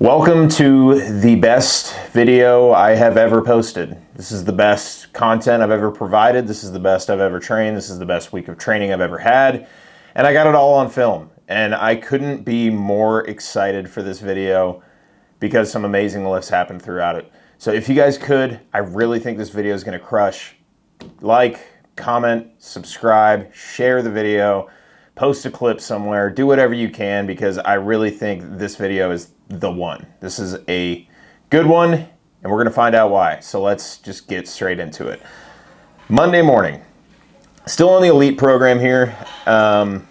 Welcome to the best video I have ever posted. This is the best content I've ever provided. This is the best I've ever trained. This is the best week of training I've ever had. And I got it all on film. And I couldn't be more excited for this video because some amazing lifts happened throughout it. So if you guys could, I really think this video is gonna crush. Like, comment, subscribe, share the video, post a clip somewhere, do whatever you can because I really think this video is the one. This is a good one and we're gonna find out why. So let's just get straight into it. Monday morning, still on the elite program here. We're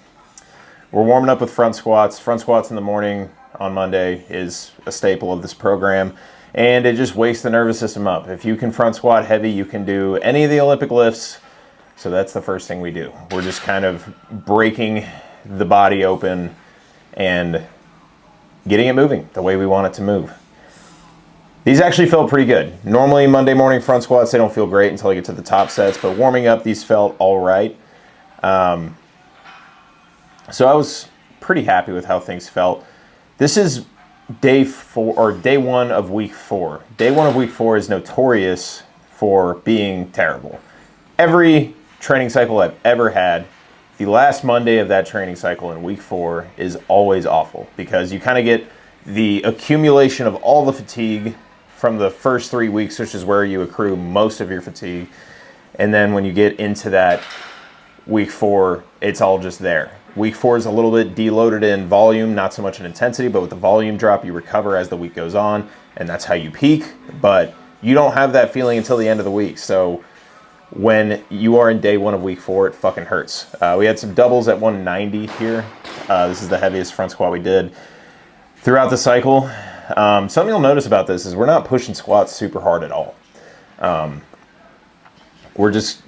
warming up with front squats. Front squats in the morning on Monday is a staple of this program and it just wakes the nervous system up. If you can front squat heavy, you can do any of the Olympic lifts. So that's the first thing we do. We're just kind of breaking the body open and getting it moving the way we want it to move. These actually felt pretty good. Normally Monday morning front squats, they don't feel great until I get to the top sets, but warming up, these felt all right. So I was pretty happy with how things felt. This is day one of week 4. Day 1 of week 4 is notorious for being terrible. Every training cycle I've ever had, the last Monday of that training cycle in week 4 is always awful because you kind of get the accumulation of all the fatigue from the first 3 weeks, which is where you accrue most of your fatigue. And then when you get into that week 4, it's all just there. Week 4 is a little bit deloaded in volume, not so much in intensity, but with the volume drop, you recover as the week goes on, and that's how you peak. But you don't have that feeling until the end of the week. So when you are in day 1 of week 4, it fucking hurts. We had some doubles at 190 here. This is the heaviest front squat we did throughout the cycle. Something you'll notice about this is we're not pushing squats super hard at all. We're just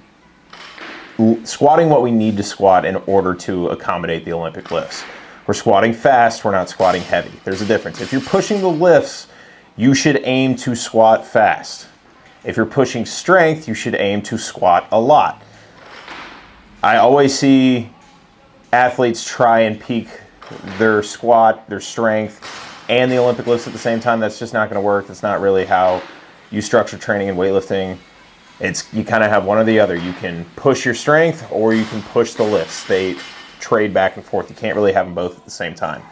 squatting what we need to squat in order to accommodate the Olympic lifts. We're squatting fast, we're not squatting heavy. There's a difference. If you're pushing the lifts, you should aim to squat fast. If you're pushing strength, you should aim to squat a lot. I always see athletes try and peak their squat, their strength, and the Olympic lifts at the same time. That's just not going to work. That's not really how you structure training in weightlifting. You kind of have one or the other. You can push your strength or you can push the lifts. They trade back and forth. You can't really have them both at the same time.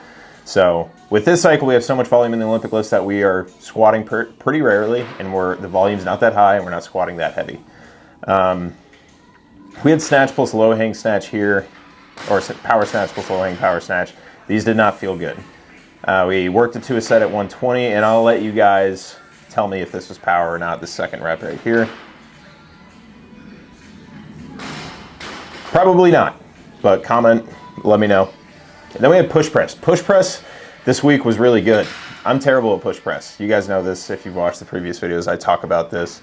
So with this cycle, we have so much volume in the Olympic lifts that we are squatting pretty rarely, and the volume's not that high, and we're not squatting that heavy. We had snatch plus low hang snatch here, or power snatch plus low hang power snatch. These did not feel good. We worked it to a set at 120, and I'll let you guys tell me if this was power or not, the second rep right here. Probably not, but comment, let me know. And then we had push press. Push press this week was really good. I'm terrible at push press. You guys know this if you've watched the previous videos. I talk about this.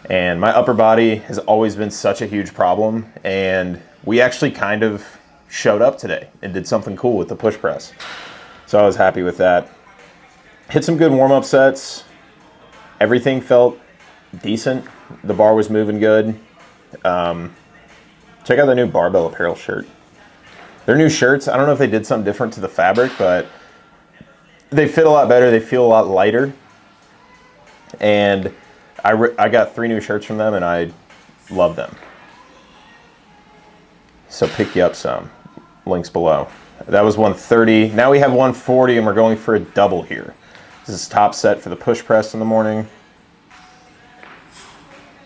And my upper body has always been such a huge problem. And we actually kind of showed up today and did something cool with the push press. So I was happy with that. Hit some good warm-up sets. Everything felt decent. The bar was moving good. Check out the new Barbell Apparel shirt. Their new shirts, I don't know if they did something different to the fabric, but they fit a lot better. They feel a lot lighter. And I got 3 new shirts from them, and I love them. So pick you up some. Links below. That was 130. Now we have 140, and we're going for a double here. This is top set for the push press in the morning.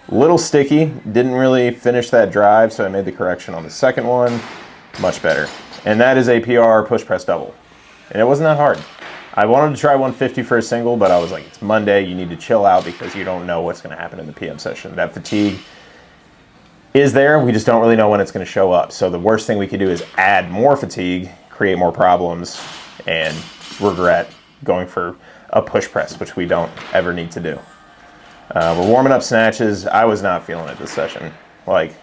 Little sticky. Didn't really finish that drive, so I made the correction on the second one. Much better. And that is a PR push press double. And it wasn't that hard. I wanted to try 150 for a single, but I was like, it's Monday, you need to chill out because you don't know what's going to happen in the PM session. That fatigue is there, we just don't really know when it's going to show up. So the worst thing we could do is add more fatigue, create more problems, and regret going for a push press, which we don't ever need to do. We're warming up snatches. I was not feeling it this session. Like,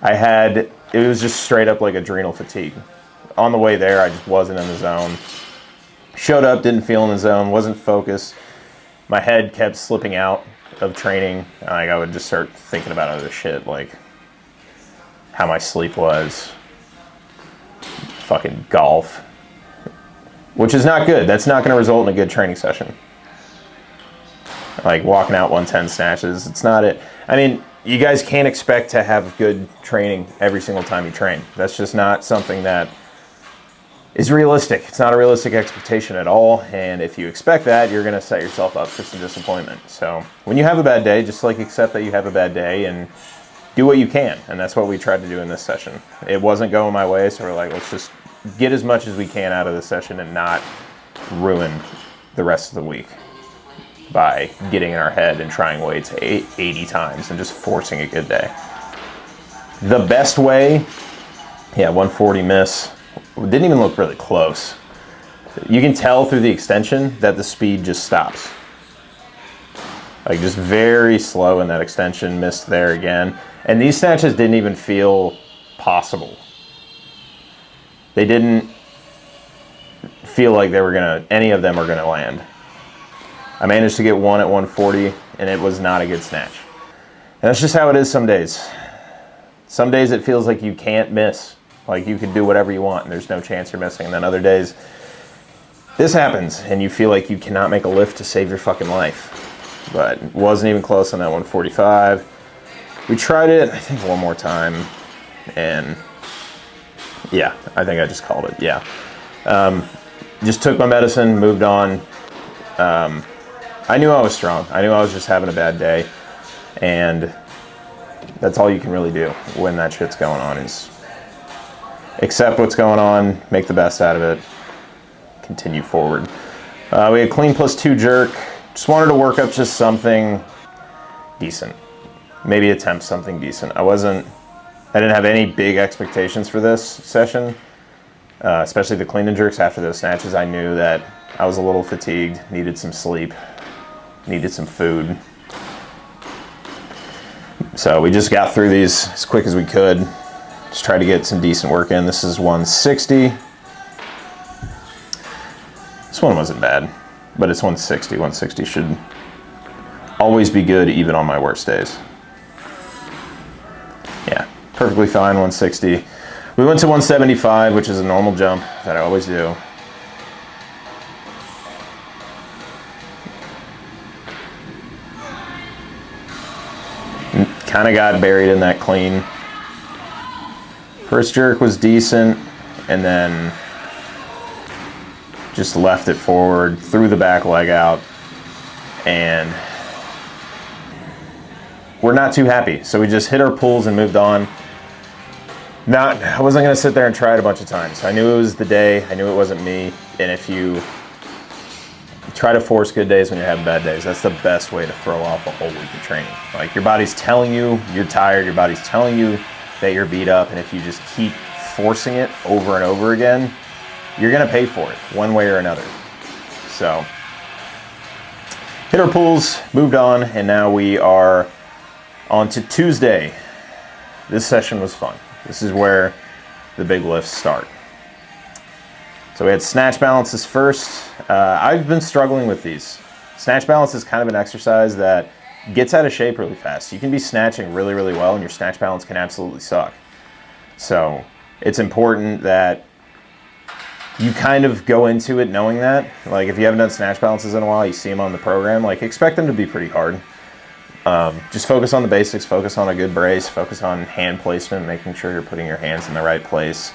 it was just straight up like adrenal fatigue. On the way there, I just wasn't in the zone. Showed up, didn't feel in the zone, wasn't focused. My head kept slipping out of training. Like, I would just start thinking about other shit, like how my sleep was, fucking golf, which is not good. That's not going to result in a good training session. Like walking out 110 snatches, it's not it. I mean, you guys can't expect to have good training every single time you train. That's just not something that is realistic. It's not a realistic expectation at all. And if you expect that, you're going to set yourself up for some disappointment. So when you have a bad day, just like accept that you have a bad day and do what you can. And that's what we tried to do in this session. It wasn't going my way, so we're like, let's just get as much as we can out of this session and not ruin the rest of the week by getting in our head and trying weights 80 times and just forcing a good day. The best way, 140 miss. Didn't even look really close. You can tell through the extension that the speed just stops. Like just very slow in that extension, missed there again. And these snatches didn't even feel possible. They didn't feel like they were any of them were gonna land. I managed to get one at 140 and it was not a good snatch. And that's just how it is some days. Some days it feels like you can't miss. Like you could do whatever you want and there's no chance you're missing. And then other days, this happens and you feel like you cannot make a lift to save your fucking life. But it wasn't even close on that 145. We tried it, I think, one more time. And yeah, I think I just called it, yeah. Just took my medicine, moved on. I knew I was strong. I knew I was just having a bad day. And that's all you can really do when that shit's going on is accept what's going on, make the best out of it, continue forward. We had clean +2 jerk. Just wanted to work up just something decent. Maybe attempt something decent. I didn't have any big expectations for this session, especially the clean and jerks after those snatches. I knew that I was a little fatigued, needed some sleep, needed some food. So we just got through these as quick as we could. Just tried to get some decent work in. This is 160. This one wasn't bad, but it's 160. 160 should always be good, even on my worst days. Yeah, perfectly fine, 160. We went to 175, which is a normal jump that I always do. Kind of got buried in that clean. First jerk was decent, and then just left it forward, threw the back leg out, and we're not too happy. So we just hit our pulls and moved on. I wasn't gonna sit there and try it a bunch of times. I knew it was the day, I knew it wasn't me, and if you try to force good days when you're having bad days, that's the best way to throw off a whole week of training. Like your body's telling you you're tired, your body's telling you that you're beat up, and if you just keep forcing it over and over again, you're gonna pay for it one way or another. So, hit our pulls, moved on, and now we are on to Tuesday. This session was fun. This is where the big lifts start. So we had snatch balances first. I've been struggling with these. Snatch balance is kind of an exercise that gets out of shape really fast. You can be snatching really, really well and your snatch balance can absolutely suck. So it's important that you kind of go into it knowing that. Like if you haven't done snatch balances in a while, you see them on the program, like expect them to be pretty hard. Just focus on the basics, focus on a good brace, focus on hand placement, making sure you're putting your hands in the right place,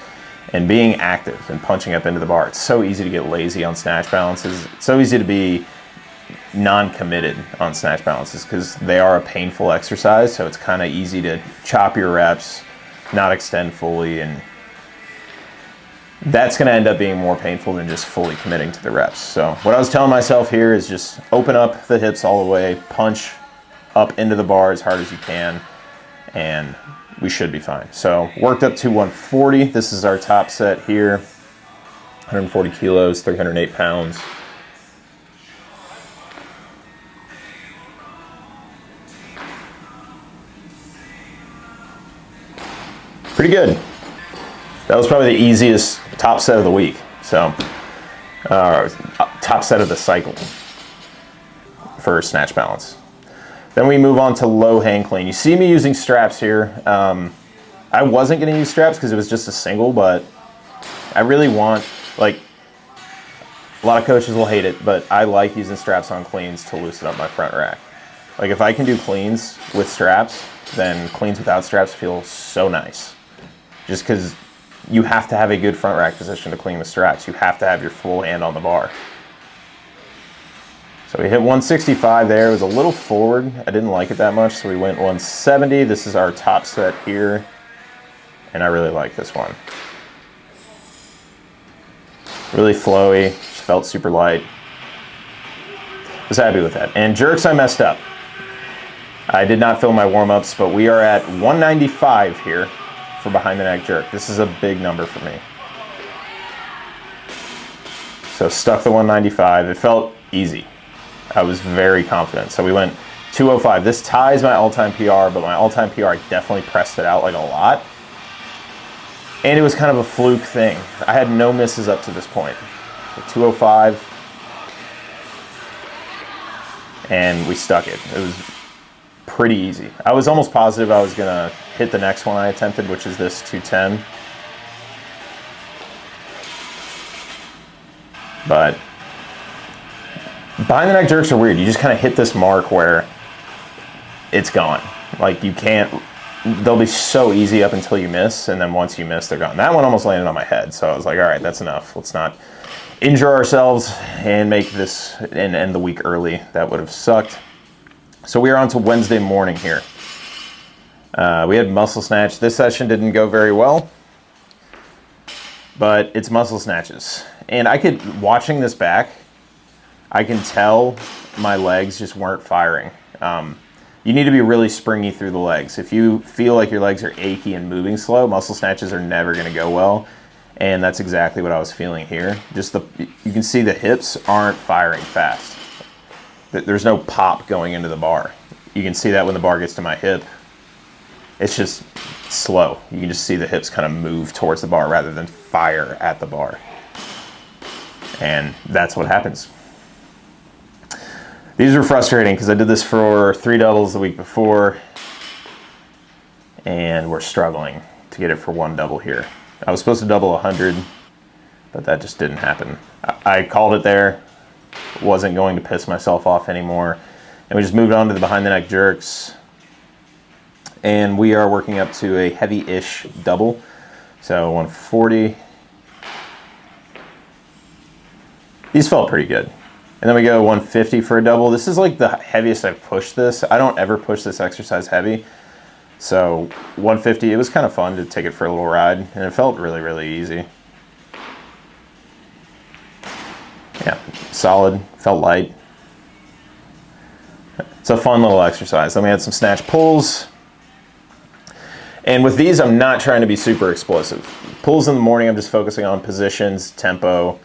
and being active and punching up into the bar. It's so easy to get lazy on snatch balances. It's so easy to be non-committed on snatch balances because they are a painful exercise, so it's kind of easy to chop your reps, not extend fully, and that's going to end up being more painful than just fully committing to the reps. So what I was telling myself here is just open up the hips all the way, punch up into the bar as hard as you can, and we should be fine. So worked up to 140. This is our top set here. 140 kilos, 308 pounds. Pretty good. That was probably the easiest top set of the week. So, top set of the cycle for snatch balance. Then we move on to low hang clean. You see me using straps here. I wasn't gonna use straps because it was just a single, but I really want, like, A lot of coaches will hate it, but I like using straps on cleans to loosen up my front rack. Like if I can do cleans with straps, then cleans without straps feel so nice. Just because you have to have a good front rack position to clean with straps. You have to have your full hand on the bar. So we hit 165 there. It was a little forward. I didn't like it that much, so we went 170. This is our top set here, and I really like this one. Really flowy, just felt super light. Was happy with that. And jerks, I messed up. I did not film my warm-ups, but we are at 195 here for behind the neck jerk. This is a big number for me. So stuck the 195. It felt easy. I was very confident. So we went 205. This ties my all-time PR, but my all-time PR, I definitely pressed it out like a lot. And it was kind of a fluke thing. I had no misses up to this point. So 205. And we stuck it. It was pretty easy. I was almost positive I was gonna hit the next one I attempted, which is this 210. But behind the neck jerks are weird. You just kind of hit this mark where it's gone. Like you can't, they'll be so easy up until you miss, and then once you miss, they're gone. That one almost landed on my head, so I was like, all right, that's enough. Let's not injure ourselves and make this and end the week early. That would have sucked. So we are on to Wednesday morning here. We had muscle snatch. This session didn't go very well, but it's muscle snatches. And I could, watching this back, I can tell my legs just weren't firing. You need to be really springy through the legs. If you feel like your legs are achy and moving slow, muscle snatches are never gonna go well. And that's exactly what I was feeling here. You can see the hips aren't firing fast. There's no pop going into the bar. You can see that when the bar gets to my hip, it's just slow. You can just see the hips kind of move towards the bar rather than fire at the bar. And that's what happens. These were frustrating because I did this for 3 doubles the week before, and we're struggling to get it for 1 double here. I was supposed to double 100, but that just didn't happen. I called it there. Wasn't going to piss myself off anymore. And we just moved on to the behind the neck jerks. And we are working up to a heavy-ish double. So 140. These felt pretty good. And then we go 150 for a double. This is like the heaviest I've pushed this. I don't ever push this exercise heavy. So 150, it was kind of fun to take it for a little ride. And it felt really, really easy. Yeah, solid, felt light. It's a fun little exercise. Then we had some snatch pulls. And with these, I'm not trying to be super explosive. Pulls in the morning, I'm just focusing on positions, tempo.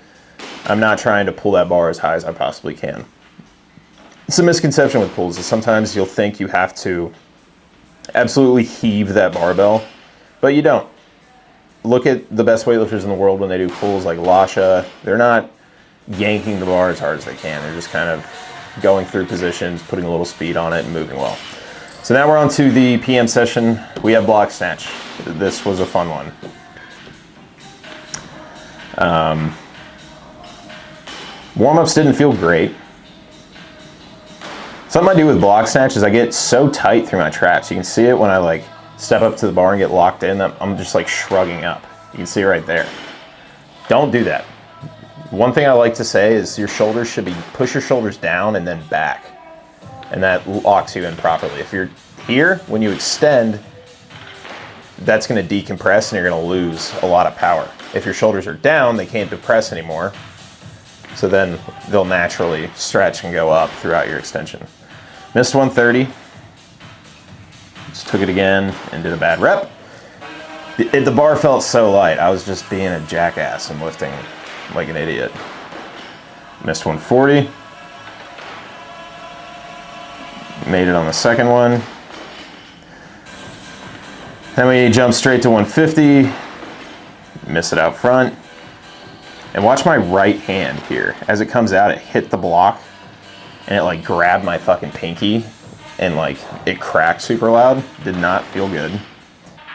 I'm not trying to pull that bar as high as I possibly can. It's a misconception with pulls is sometimes you'll think you have to absolutely heave that barbell, but you don't. Look at the best weightlifters in the world when they do pulls like Lasha. They're not yanking the bar as hard as they can. They're just kind of going through positions, putting a little speed on it, and moving well. So now we're on to the PM session. We have block snatch. This was a fun one. Warm-ups didn't feel great. Something I do with block snatch is I get so tight through my traps. You can see it when I like step up to the bar and get locked in. I'm just like shrugging up. You can see right there. Don't do that. One thing I like to say is your shoulders should be, push your shoulders down and then back. And that locks you in properly. If you're here, when you extend, that's gonna decompress and you're gonna lose a lot of power. If your shoulders are down, they can't depress anymore. So then they'll naturally stretch and go up throughout your extension. Missed 130. Just took it again and did a bad rep. The bar felt so light. I was just being a jackass and lifting like an idiot. Missed 140. Made it on the second one. Then we jump straight to 150. Miss it out front. And watch my right hand here. As it comes out, it hit the block and it like grabbed my fucking pinky and like it cracked super loud. Did not feel good.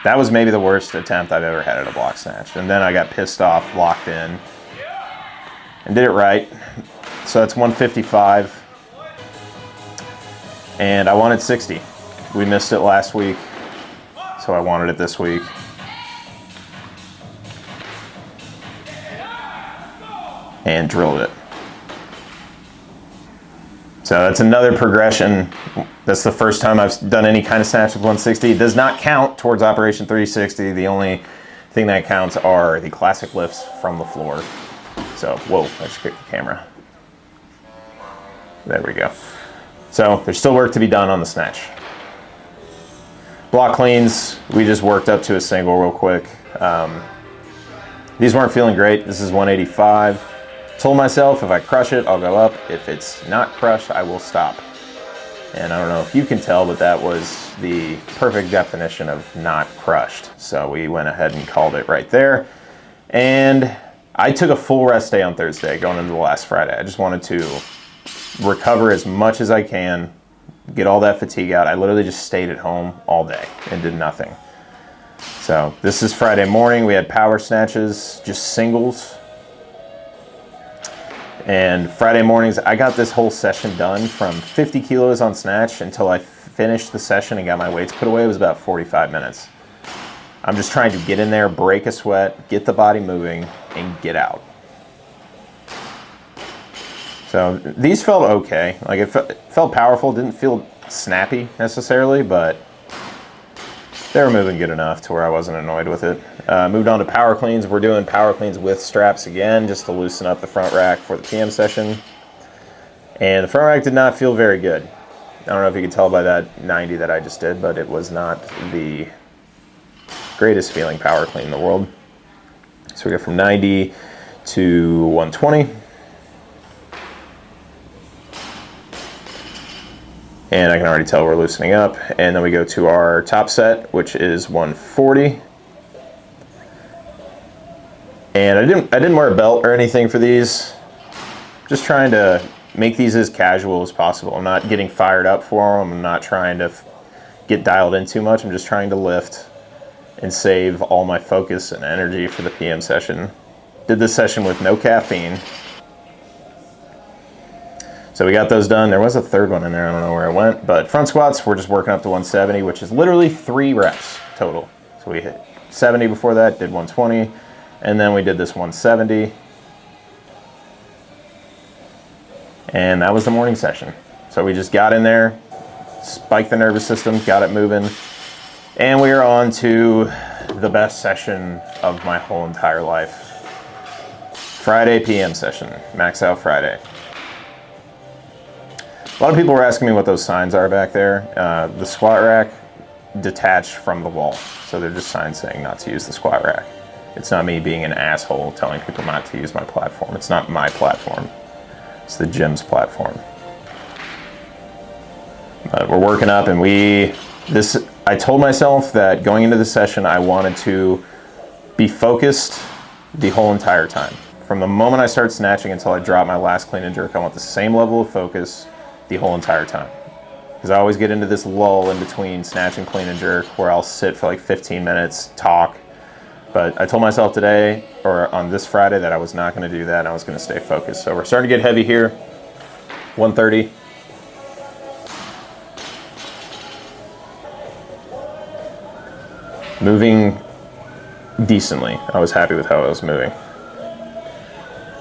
That was maybe the worst attempt I've ever had at a block snatch. And then I got pissed off, locked in, and did it right. So that's 155. And I wanted 60. We missed it last week, so I wanted it this week. And drilled it. So that's another progression. That's the first time I've done any kind of snatch with 160. It does not count towards Operation 360. The only thing that counts are the classic lifts from the floor. So, whoa, I just kicked the camera. There we go. So there's still work to be done on the snatch. Block cleans, we just worked up to a single real quick. These weren't feeling great. This is 185. Told myself if I crush it, I'll go up. If it's not crushed, I will stop. And I don't know if you can tell, but that was the perfect definition of not crushed. So we went ahead and called it right there. And I took a full rest day on Thursday going into the last Friday. I just wanted to recover as much as I can, get all that fatigue out. I literally just stayed at home all day and did nothing. So this is Friday morning. We had power snatches, just singles. And Friday mornings, I got this whole session done from 50 kilos on snatch until I finished the session and got my weights put away. It was about 45 minutes. I'm just trying to get in there, break a sweat, get the body moving, and get out. So these felt okay. Like it felt powerful. Didn't feel snappy necessarily, but they were moving good enough to where I wasn't annoyed with it. Moved on to power cleans. We're doing power cleans with straps again, just to loosen up the front rack for the PM session. And the front rack did not feel very good. I don't know if you can tell by that 90 that I just did, but it was not the greatest feeling power clean in the world. So we go from 90 to 120. And I can already tell we're loosening up. And then we go to our top set, which is 140. And I didn't wear a belt or anything for these. Just trying to make these as casual as possible. I'm not getting fired up for them. I'm not trying to get dialed in too much. I'm just trying to lift and save all my focus and energy for the PM session. Did this session with no caffeine. So we got those done. There was a third one in there. I don't know where it went. But front squats, we're just working up to 170, which is literally 3 reps total. So we hit 70 before that, did 120, and then we did this 170. And that was the morning session. So we just got in there, spiked the nervous system, got it moving, and we are on to the best session of my whole entire life. Friday PM session, Max Out Friday. A lot of people were asking me what those signs are back there. The squat rack detached from the wall. So they're just signs saying not to use the squat rack. It's not me being an asshole telling people not to use my platform. It's not my platform. It's the gym's platform. But we're working up, and I told myself that going into the session, I wanted to be focused the whole entire time. From the moment I start snatching until I drop my last clean and jerk, I want the same level of focus the whole entire time. Because I always get into this lull in between snatch and clean and jerk where I'll sit for like 15 minutes, talk. But I told myself today, or on this Friday, that I was not going to do that, and I was going to stay focused. So we're starting to get heavy here. 130. Moving decently. I was happy with how I was moving.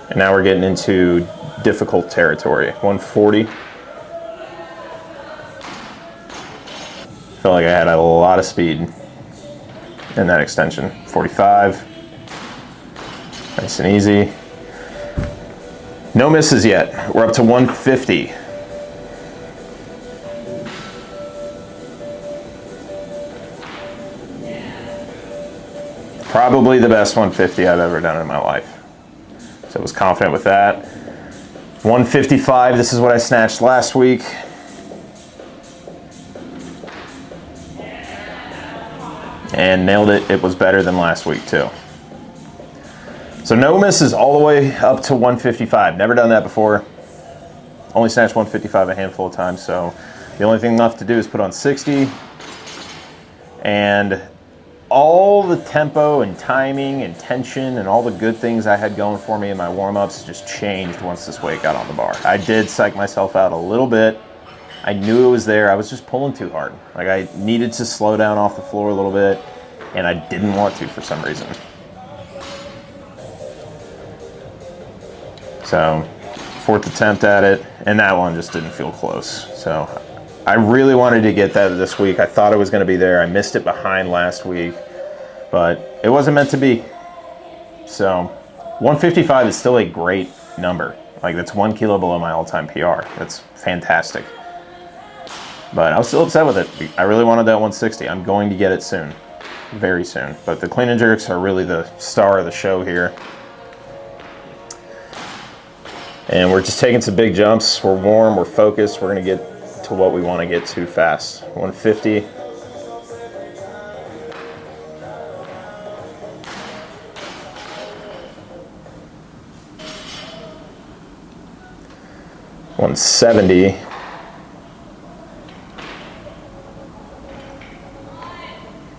And now we're getting into difficult territory. 140. Felt like I had a lot of speed in that extension. 45. Nice and easy. No misses yet. We're up to 150. Probably the best 150 I've ever done in my life. So I was confident with that. 155, this is what I snatched last week. And nailed it. It was better than last week too. So no misses all the way up to 155. Never done that before. Only snatched 155 a handful of times. So the only thing left to do is put on 60. And all the tempo and timing and tension and all the good things I had going for me in my warm-ups just changed once this weight got on the bar. I did psych myself out a little bit. I knew it was there. I was just pulling too hard. Like, I needed to slow down off the floor a little bit, and I didn't want to for some reason. So, 4th attempt at it, and that one just didn't feel close. So, I really wanted to get that this week. I thought it was going to be there. I missed it behind last week, but it wasn't meant to be. So, 155 is still a great number. Like, that's 1 kilo below my all-time PR. That's fantastic. But I was still upset with it. I really wanted that 160. I'm going to get it soon. Very soon. But the clean and jerks are really the star of the show here. And we're just taking some big jumps. We're warm, we're focused. We're going to get to what we want to get to fast. 150. $170.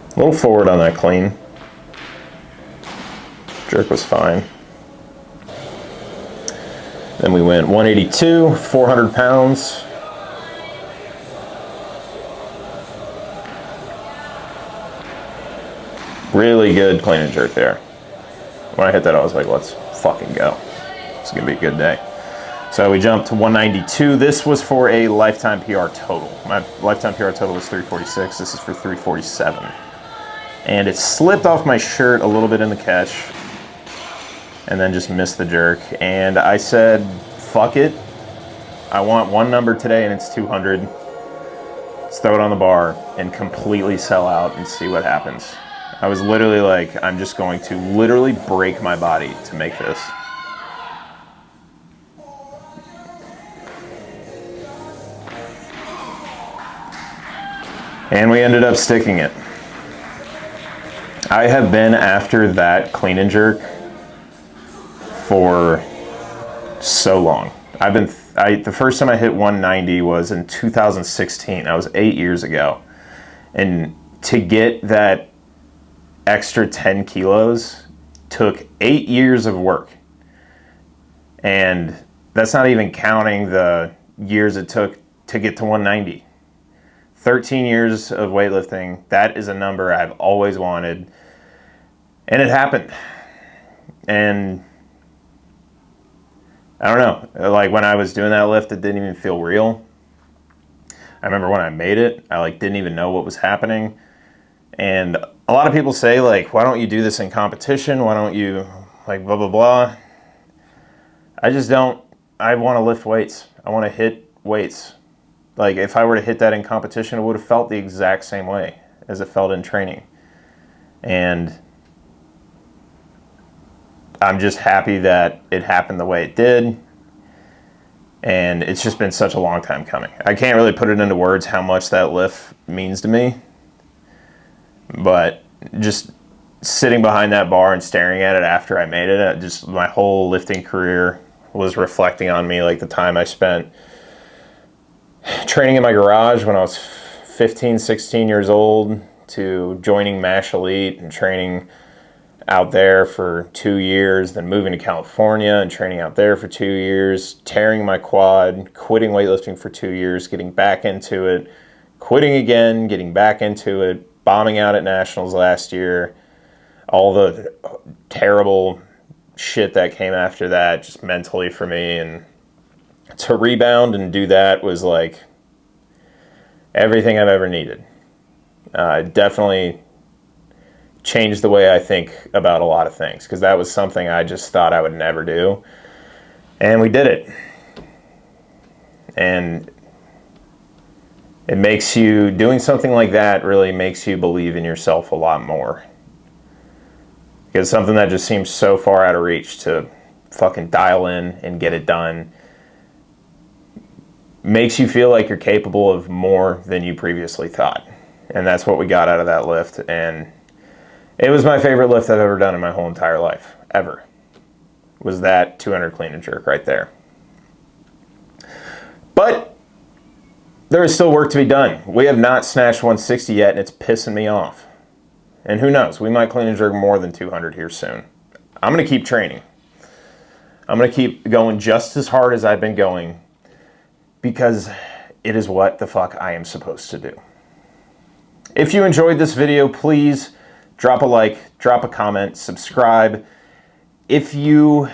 A little forward on that clean. Jerk was fine. Then we went 182, 400 pounds. Really good clean and jerk there. When I hit that, I was like, let's fucking go. It's gonna be a good day. So we jumped to 192. This was for a lifetime PR total. My lifetime PR total was 346. This is for 347. And it slipped off my shirt a little bit in the catch and then just missed the jerk. And I said, fuck it. I want one number today and it's 200. Let's throw it on the bar and completely sell out and see what happens. I was literally like, I'm just going to literally break my body to make this. And we ended up sticking it. I have been after that clean and jerk for so long. The first time I hit 190 was in 2016. That was 8 years ago. And to get that extra 10 kilos took 8 years of work. And that's not even counting the years it took to get to 190. 13 years of weightlifting, that is a number I've always wanted. And it happened. And I don't know, like when I was doing that lift, it didn't even feel real. I remember when I made it, I didn't even know what was happening. And a lot of people say why don't you do this in competition? Why don't you blah, blah, blah. I just don't. I want to lift weights. I want to hit weights. If I were to hit that in competition, it would have felt the exact same way as it felt in training. And I'm just happy that it happened the way it did. And it's just been such a long time coming. I can't really put it into words how much that lift means to me. But just sitting behind that bar and staring at it after I made it, just my whole lifting career was reflecting on me, the time I spent training in my garage when I was 15, 16 years old to joining MASH Elite and training out there for 2 years, then moving to California and training out there for 2 years, tearing my quad, quitting weightlifting for 2 years, getting back into it, quitting again, getting back into it, bombing out at nationals last year, all the terrible shit that came after that just mentally for me. And to rebound and do that was everything I've ever needed. Definitely changed the way I think about a lot of things, because that was something I just thought I would never do. And we did it. And it makes you, doing something like that really makes you believe in yourself a lot more. Because something that just seems so far out of reach to fucking dial in and get it done makes you feel like you're capable of more than you previously thought. And that's what we got out of that lift. And it was my favorite lift I've ever done in my whole entire life, ever. Was that 200 clean and jerk right there. But there is still work to be done. We have not snatched 160 yet, and it's pissing me off. And who knows, we might clean and jerk more than 200 here soon. I'm going to keep training. I'm going to keep going just as hard as I've been going because it is what the fuck I am supposed to do. If you enjoyed this video, please drop a like, drop a comment, subscribe. If you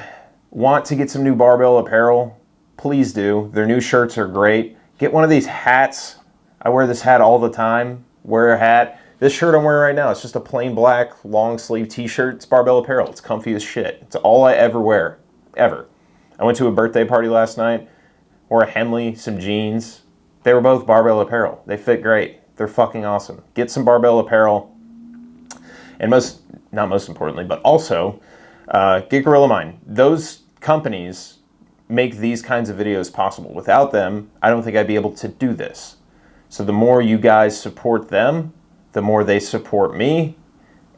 want to get some new barbell apparel, please do. Their new shirts are great. Get one of these hats. I wear this hat all the time. Wear a hat. This shirt I'm wearing right now, it's just a plain black long sleeve t-shirt. It's barbell apparel. It's comfy as shit. It's all I ever wear, ever. I went to a birthday party last night, wore a Henley, some jeans. They were both barbell apparel. They fit great. They're fucking awesome. Get some barbell apparel. And not most importantly, but also get Gorilla Mind. Those companies make these kinds of videos possible. Without them, I don't think I'd be able to do this. So the more you guys support them, the more they support me,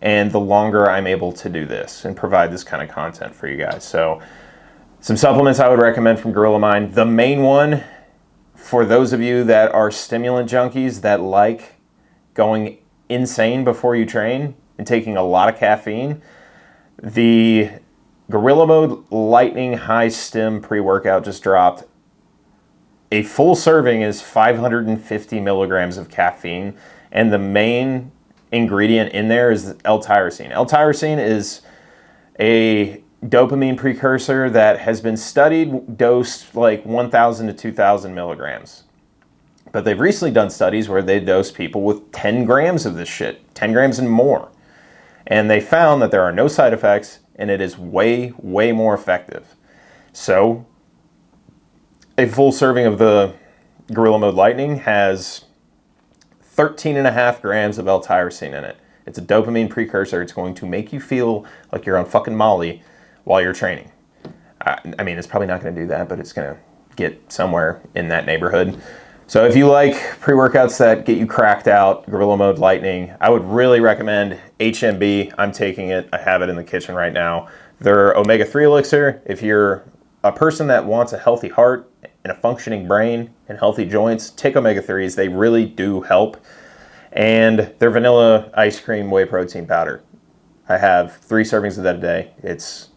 and the longer I'm able to do this and provide this kind of content for you guys. So some supplements I would recommend from Gorilla Mind. The main one, for those of you that are stimulant junkies that like going insane before you train and taking a lot of caffeine, the Gorilla Mode Lightning High Stim pre-workout just dropped. A full serving is 550 milligrams of caffeine, and the main ingredient in there is L-tyrosine. L-tyrosine is a dopamine precursor that has been studied, dosed like 1,000 to 2,000 milligrams. But they've recently done studies where they dose people with 10 grams of this shit, 10 grams and more. And they found that there are no side effects, and it is way, way more effective. So a full serving of the Gorilla Mode Lightning has 13.5 grams of L-tyrosine in it. It's a dopamine precursor. It's going to make you feel like you're on fucking Molly while you're training. I mean, it's probably not going to do that, but it's going to get somewhere in that neighborhood. So if you like pre-workouts that get you cracked out, Gorilla Mode Lightning, I would really recommend HMB. I'm taking it. I have it in the kitchen right now. Their omega-3 elixir, if you're a person that wants a healthy heart and a functioning brain and healthy joints, take omega-3s. They really do help. And their vanilla ice cream whey protein powder. I have 3 servings of that a day. It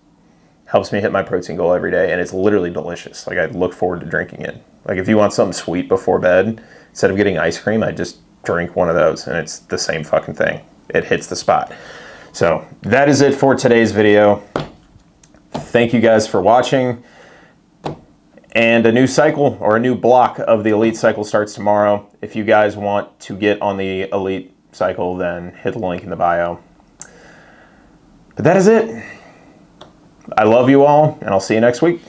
helps me hit my protein goal every day, and it's literally delicious. Like, I look forward to drinking it. Like, if you want something sweet before bed, instead of getting ice cream, I just drink one of those, and it's the same fucking thing. It hits the spot. So that is it for today's video. Thank you guys for watching. And a new cycle or a new block of the Elite cycle starts tomorrow. If you guys want to get on the Elite cycle, then hit the link in the bio. But that is it. I love you all, and I'll see you next week.